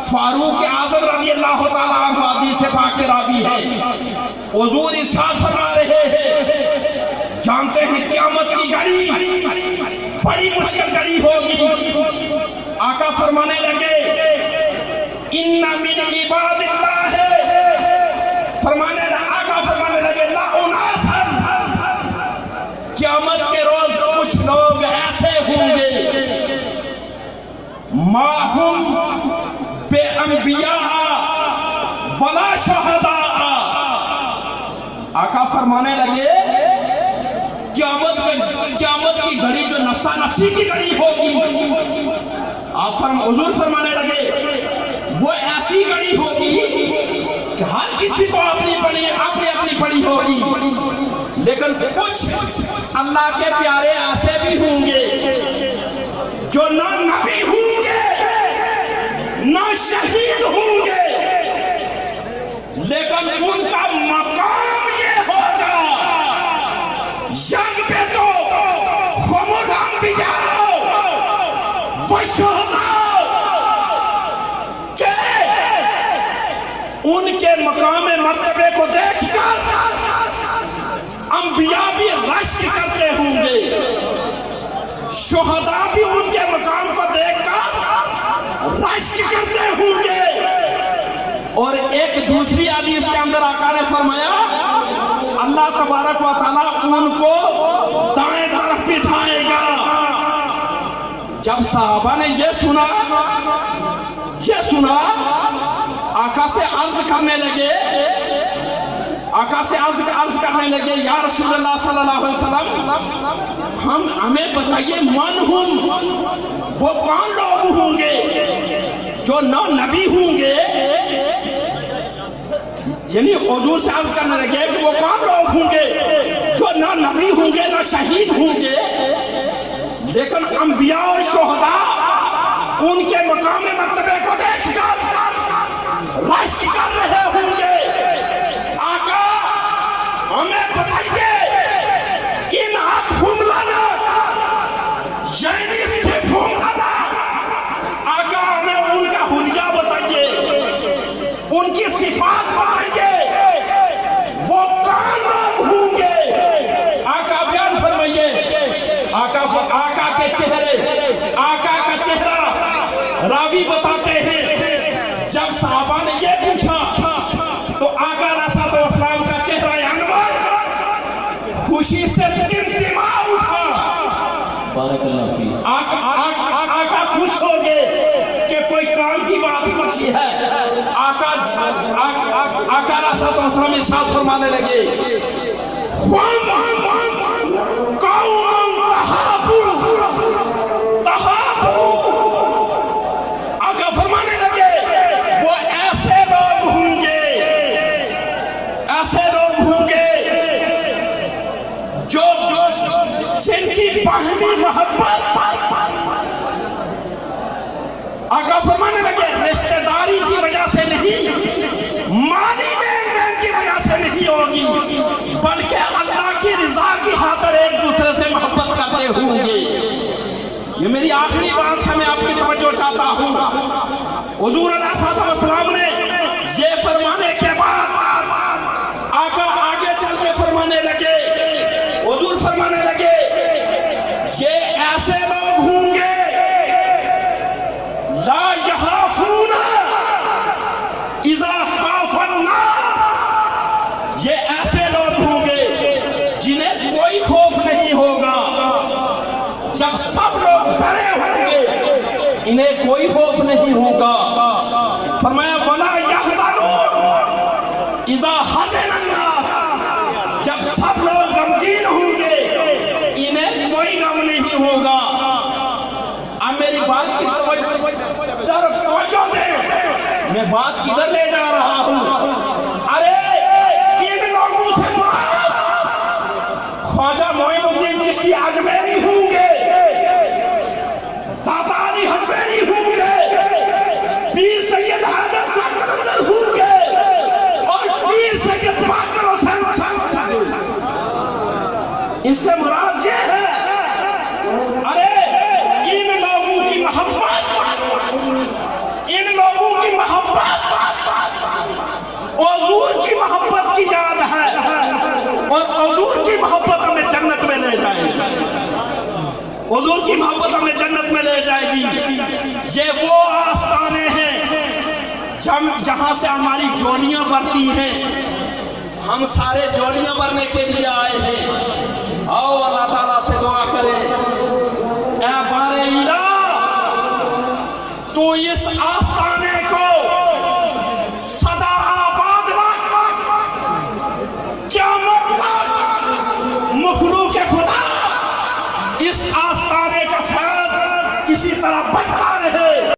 फारूक आज़म रज़ी अल्लाह ताला अन्हु हदीस पाक के रावी है। हुजूर इरशाद फरमा रहे हैं, जानते हैं क़यामत की घड़ी बड़ी मुश्किल घड़ी होगी। आका फरमाने लगे, इन्ना मिन इबादिल्लाह, आका फरमाने लगे ला उनासन, क़यामत के रोज कुछ लोग ऐसे होंगे माहुम बे अंबिया वला शुहदा। आका फरमाने लगे क़यामत की घड़ी जो नफ्सा नफ्सी की घड़ी होगी, हुजूर फरमाने लगे वो ऐसी घड़ी होगी कि हर किसी को अपनी पड़ी होगी, लेकिन कुछ अल्लाह के प्यारे ऐसे भी होंगे जो ना नबी होंगे ना शहीद होंगे, लेकिन उनका मकाम ये होगा, जंग पे तो खुमुल अंबिया व शुहदा, उनके मकाम मर्तबे को देखकर अंबिया भी रश्क करते होंगे, शुहदा भी उनके मकाम को देखकर रश्क करते होंगे। और एक दूसरी हदीस के अंदर आका ने फरमाया, अल्लाह तबारक व तआला उनको दाएं तरफ बिठाएगा। जब साहबा ने ये सुना आका से अर्ज करने लगे, या रसूलल्लाह सल्लल्लाहु अलैहि वसल्लम, हमें बताइए मन हुम, वो कौन लोग होंगे जो न नबी होंगे, यानी हुजूर से अर्ज करने लगे कि वो कौन लोग होंगे जो न नबी होंगे न शहीद होंगे, लेकिन अंबिया और शुहदा उनके मकाम मर्तबे को देखकर रश्क कर रहे होंगे। आका हमें बताइए इन हुमलाना यानी सिर्फ हुमलाना, आका हमें उनका हुलिया बताइए, उनकी सिफात बताइए, वो कौन लोग होंगे। आका बयान फरमाइए। आका के चेहरे, आका का चेहरा रावी बताते हैं, जब साहबा ने ये पूछा तो आका अलैहिस्सलाम का चेहरा अनवर खुशी से टिमटिमा उठा। आका खुश हो गए कि कोई काम की बात पूछी है। आका अलैहिस्सलाम इरशाद फरमाने लगे, आका फरमाने लगे वो ऐसे लोग होंगे जो जिनकी बाहमी मोहब्बत, आका फरमाने लगे रिश्तेदारी की वजह से नहीं, माली लेन-देन की वजह से नहीं होगी, बल्कि अल्लाह की रिजा की खातिर एक दूसरे से मोहब्बत करते होंगे। ये मेरी आखिरी बात है, मैं आपकी तवज्जो चाहता हूँ। हुजूर अलैहिस्सलाम ने ये फरमाने के बाद आका आगे चल के फरमाने लगे, हुजूर फरमाने लगे ये ऐसे लोग होंगे ला यखाफूना इज़ा खाफन नास, ये ऐसे लोग होंगे जिन्हें कोई खौफ नहीं होगा, जब सब लोग डरे होंगे इन्हें कोई खौफ नहीं होगा। फरमाया वला यहज़नून इज़ा हज़िनन नास, जब सब लोग गमगीन होंगे इन्हें कोई गम नहीं होगा। अब मेरी बात की तवज्जो दें, मैं बात किधर ले जा रहा हूं। अरे इन लोगों से ख्वाजा मोइनुद्दीन चिश्ती अजमेरी होंगे, दाता अली हजमेरी होंगे, पीर सैयद हैदर शाह कलंदर होंगे और पीर सैयद बाकर हुसैन। इससे मुराद ये है, अरे इन लोगों की मोहब्बत, इन लोगों की मोहब्बत हुजूर की मोहब्बत की याद है और हुजूर की मोहब्बत हमें जन्नत में ले जाएगी। हुजूर की मोहब्बत हमें जन्नत में ले जाएगी। ये वो आस्थाने हैं जहां से हमारी जोड़ियां बढ़ती हैं। हम सारे जोड़ियां भरने के लिए